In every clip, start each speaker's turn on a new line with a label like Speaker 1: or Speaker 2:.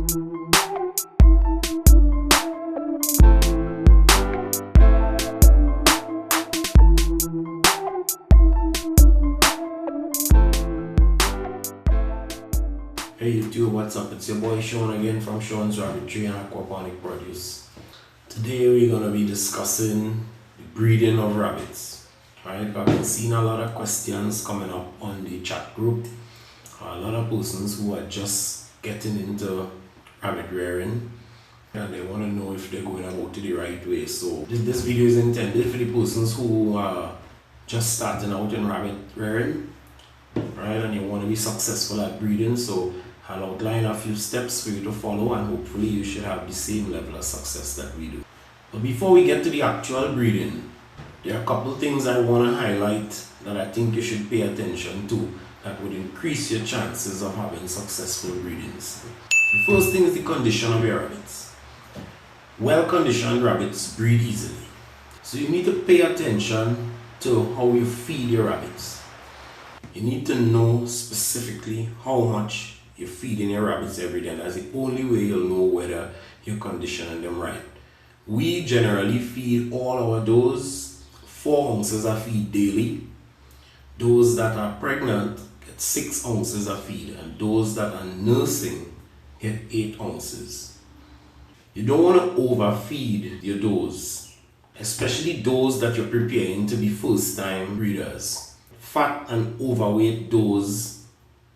Speaker 1: Hey YouTube, what's up? It's your boy Sean again from Sean's Rabbitry and Aquaponic Produce. Today we're going to be discussing the breeding of rabbits. Right? I've been seeing a lot of questions coming up on the chat group. A lot of persons who are just getting into rabbit rearing and they want to know if they're going about it the right way. So this video is intended for the persons who are just starting out in rabbit rearing, right? And you want to be successful at breeding. So I'll outline a few steps for you to follow and hopefully you should have the same level of success that we do. But before we get to the actual breeding, there are a couple things I want to highlight that I think you should pay attention to that would increase your chances of having successful breedings. The first thing is the condition of your rabbits. Well-conditioned rabbits breed easily. So you need to pay attention to how you feed your rabbits. You need to know specifically how much you're feeding your rabbits every day. That's the only way you'll know whether you're conditioning them right. We generally feed all our does 4 ounces of feed daily. Those that are pregnant get 6 ounces of feed, and those that are nursing get 8 ounces. You don't want to overfeed your does, especially those that you're preparing to be first-time breeders. Fat and overweight does,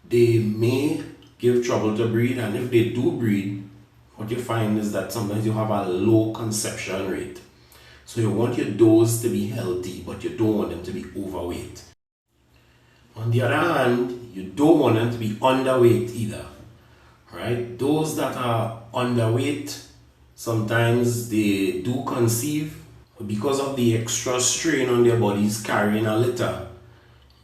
Speaker 1: they may give trouble to breed, and if they do breed, what you find is that sometimes you have a low conception rate. So you want your does to be healthy, but you don't want them to be overweight. On the other hand, you don't want them to be underweight either, right? Those that are underweight, sometimes they do conceive, but because of the extra strain on their bodies carrying a litter,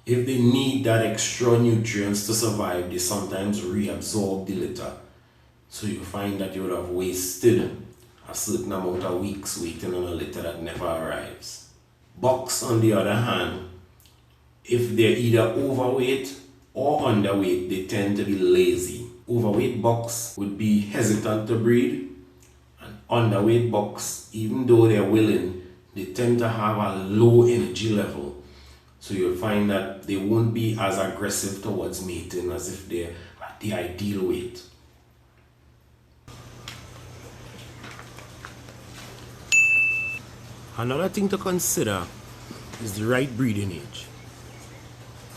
Speaker 1: if they need that extra nutrients to survive, they sometimes reabsorb the litter. So you find that you would have wasted a certain amount of weeks waiting on a litter that never arrives. Bucks, on the other hand, if they're either overweight or underweight, they tend to be lazy. Overweight bucks would be hesitant to breed, and underweight bucks, even though they're willing, they tend to have a low energy level. So you'll find that they won't be as aggressive towards mating as if they're at the ideal weight. Another thing to consider is the right breeding age.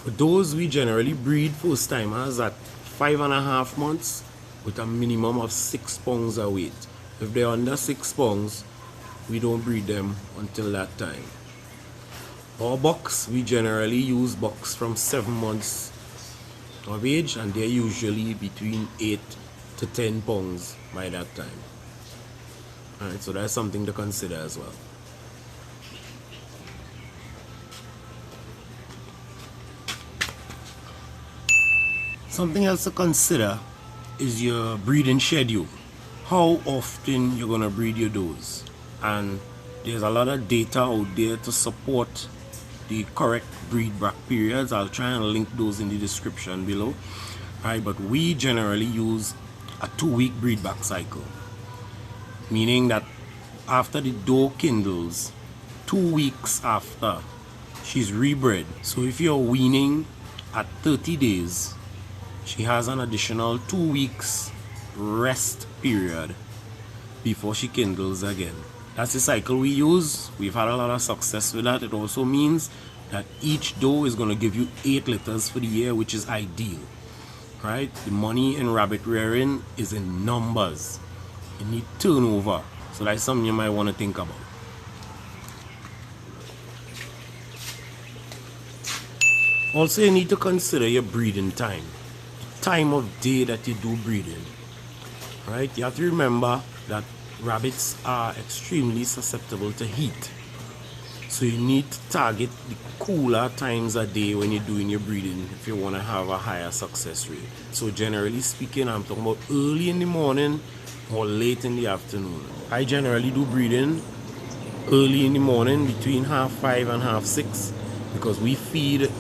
Speaker 1: For those, we generally breed first timers at 5.5 months with a minimum of 6 pounds of weight. If they're under 6 pounds, we don't breed them until that time. For bucks, we generally use bucks from 7 months of age, and they're usually between 8 to 10 pounds by that time. Alright, so that's something to consider as well. Something else to consider is your breeding schedule. How often you're gonna breed your does. And there's a lot of data out there to support the correct breed back periods. I'll try and link those in the description below. Alright, but we generally use a 2-week breed back cycle, meaning that after the doe kindles, 2 weeks after she's rebred. So if you're weaning at 30 days, she has an additional 2 weeks rest period before she kindles again. That's the cycle we use. We've had a lot of success with that. It also means that each doe is going to give you 8 litters for the year, which is ideal, right? The money in rabbit rearing is in numbers. You need turnover. So that's something you might want to think about. Also, you need to consider your breeding time. The time of day that you do breeding, right? You have to remember that rabbits are extremely susceptible to heat. So you need to target the cooler times a day when you're doing your breeding if you want to have a higher success rate. So generally speaking, I'm talking about early in the morning or late in the afternoon. I generally do breeding early in the morning between 5:30 and 6:30 because we feed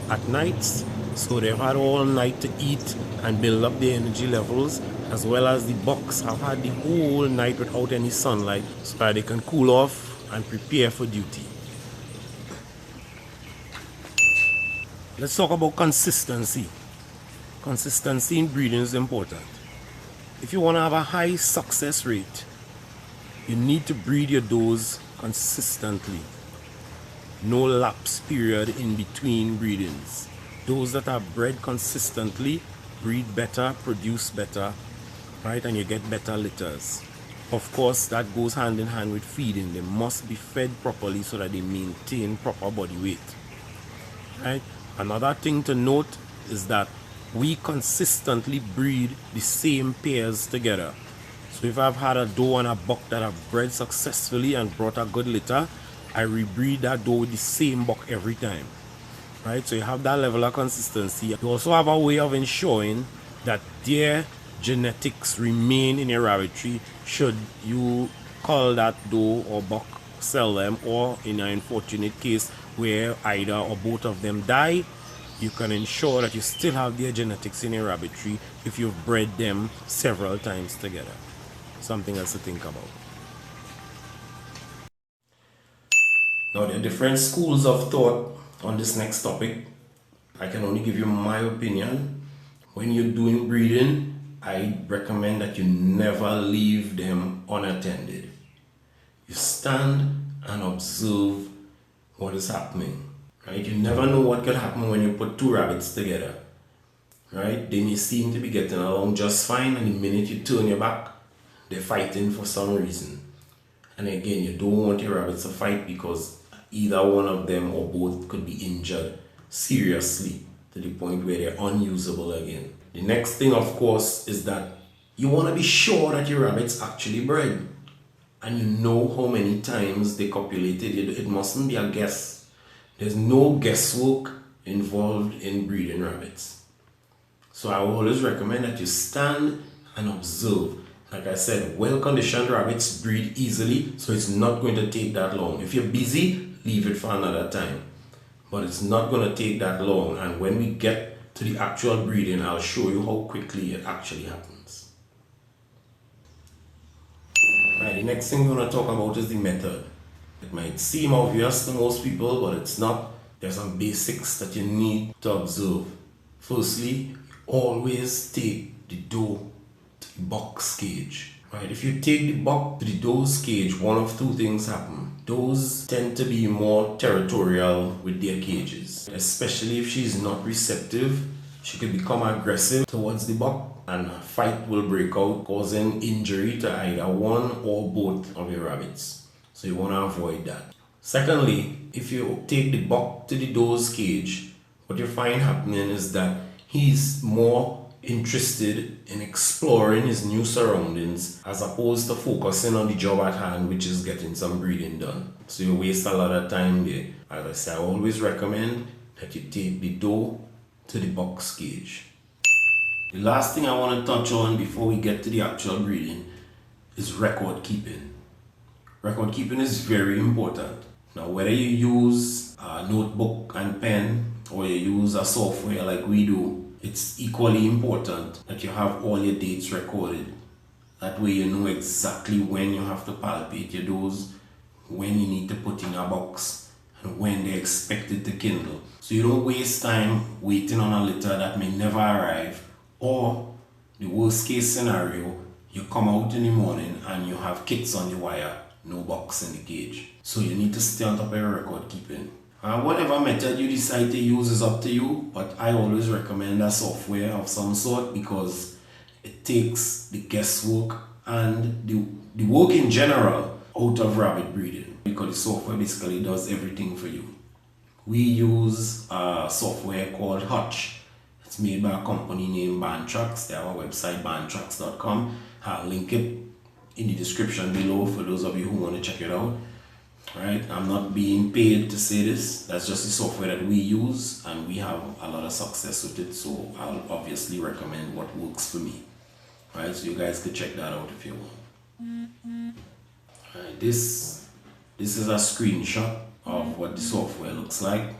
Speaker 1: at nights. So they've had all night to eat and build up their energy levels, as well as the bucks have had the whole night without any sunlight so that they can cool off and prepare for duty. Let's talk about consistency. Consistency in breeding is important. If you want to have a high success rate, you need to breed your does consistently. No lapse period in between breedings. Those that are bred consistently breed better, produce better, right? And you get better litters. Of course, that goes hand in hand with feeding. They must be fed properly so that they maintain proper body weight, right? Another thing to note is that we consistently breed the same pairs together. So if I've had a doe and a buck that have bred successfully and brought a good litter, I rebreed that doe with the same buck every time, right? So you have that level of consistency. You also have a way of ensuring that their genetics remain in your rabbitry should you cull that doe or buck, sell them, or in an unfortunate case where either or both of them die, you can ensure that you still have their genetics in your rabbitry if you've bred them several times together. Something else to think about. Now, there are different schools of thought on this next topic. I can only give you my opinion. When you're doing breeding, I recommend that you never leave them unattended. You stand and observe what is happening, right? You never know what could happen when you put two rabbits together, right? They may seem to be getting along just fine, and the minute you turn your back, they're fighting for some reason. And again, you don't want your rabbits to fight because either one of them or both could be injured seriously to the point where they're unusable again. The next thing, of course, is that you want to be sure that your rabbits actually bred and you know how many times they copulated. It mustn't be a guess. There's no guesswork involved in breeding rabbits. So I will always recommend that you stand and observe. Like I said, well-conditioned rabbits breed easily, so it's not going to take that long. If you're busy, leave it for another time. But it's not going to take that long, and when we get to the actual breeding, I'll show you how quickly it actually happens. Right, the next thing we're going to talk about is the method. It might seem obvious to most people, but it's not. There's some basics that you need to observe. Firstly, always take the doe to the buck's cage. Right, if you take the buck to the doe's cage, one of two things happen. Does tend to be more territorial with their cages, especially if she's not receptive. She could become aggressive towards the buck and a fight will break out, causing injury to either one or both of your rabbits. So you want to avoid that. Secondly, if you take the buck to the doe's cage, what you find happening is that he's more interested in exploring his new surroundings as opposed to focusing on the job at hand, which is getting some breeding done. So you waste a lot of time there. As I say, I always recommend that you take the doe to the buck's cage. The last thing I want to touch on before we get to the actual breeding is record keeping. Record keeping is very important. Now, whether you use a notebook and pen or you use a software like we do, it's equally important that you have all your dates recorded. That way you know exactly when you have to palpate your does, when you need to put in a box, and when they're expected to kindle. So you don't waste time waiting on a litter that may never arrive, or the worst case scenario, you come out in the morning and you have kits on the wire, no box in the cage. So you need to stay on top of your record keeping. Whatever method you decide to use is up to you, but I always recommend a software of some sort because it takes the guesswork and the work in general out of rabbit breeding, because the software basically does everything for you. We use a software called Hutch. It's made by a company named Bandtrax. They have a website, bandtrax.com. I'll link it in the description below for those of you who want to check it out. Right, I'm not being paid to say this. That's just the software that we use and we have a lot of success with it, so I'll obviously recommend what works for me. Right, so you guys can check that out if you want. Right, this is a screenshot of what the software looks like.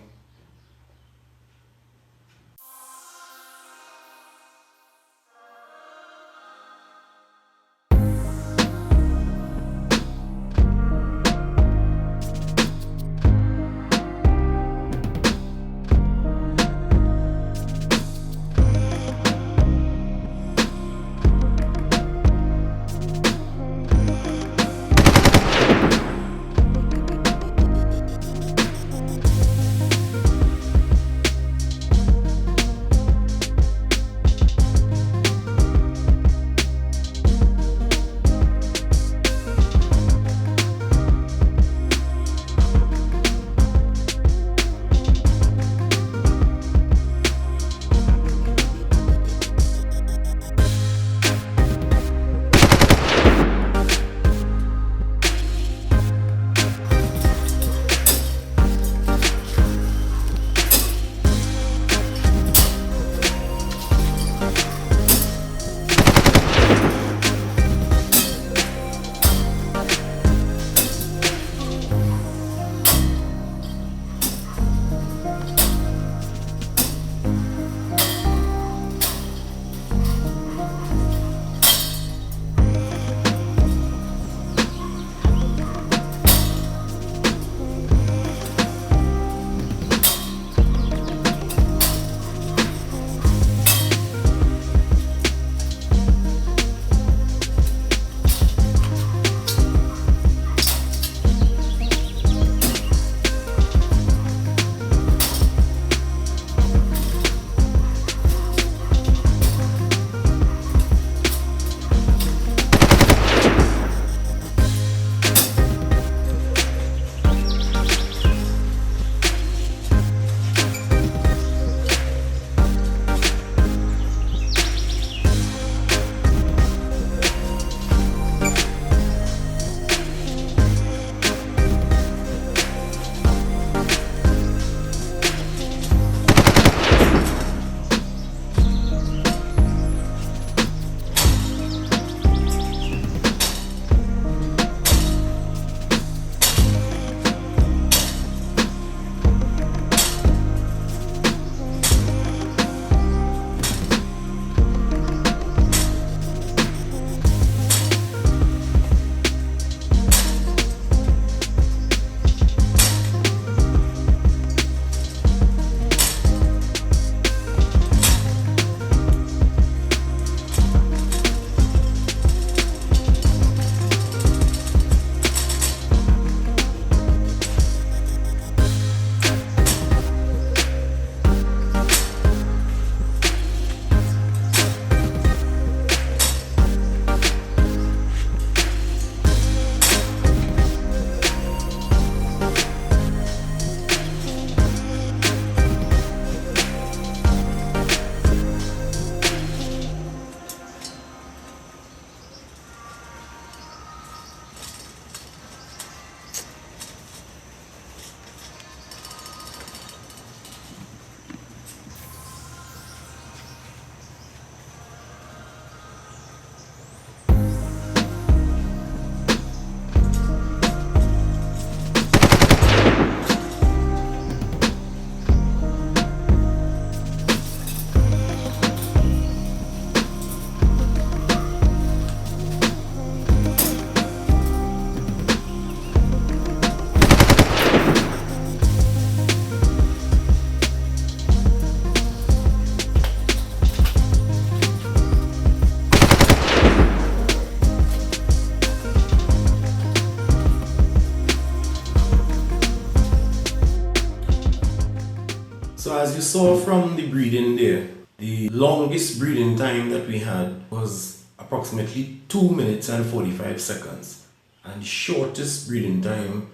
Speaker 1: saw from the breeding there, the longest breeding time that we had was approximately 2 minutes and 45 seconds. And the shortest breeding time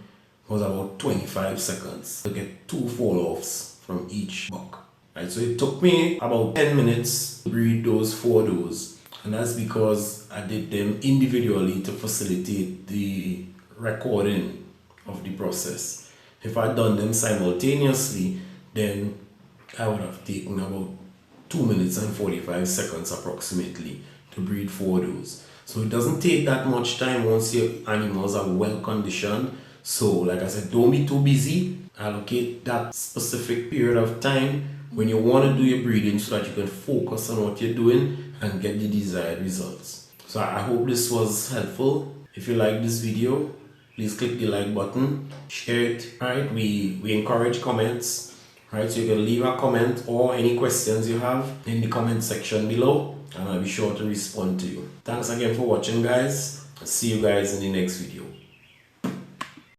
Speaker 1: was about 25 seconds to get 2 fall-offs from each buck. Right, so it took me about 10 minutes to breed those 4 does. And that's because I did them individually to facilitate the recording of the process. If I'd done them simultaneously, then I would have taken about 2 minutes and 45 seconds approximately to breed 4 does. So it doesn't take that much time once your animals are well conditioned. So like I said, don't be too busy. Allocate that specific period of time when you want to do your breeding so that you can focus on what you're doing and get the desired results. So I hope this was helpful. If you like this video, please click the like button, share it. Alright, we encourage comments. Right, so you can leave a comment or any questions you have in the comment section below, and I'll be sure to respond to you. Thanks again for watching, guys. I'll see you guys in the next video.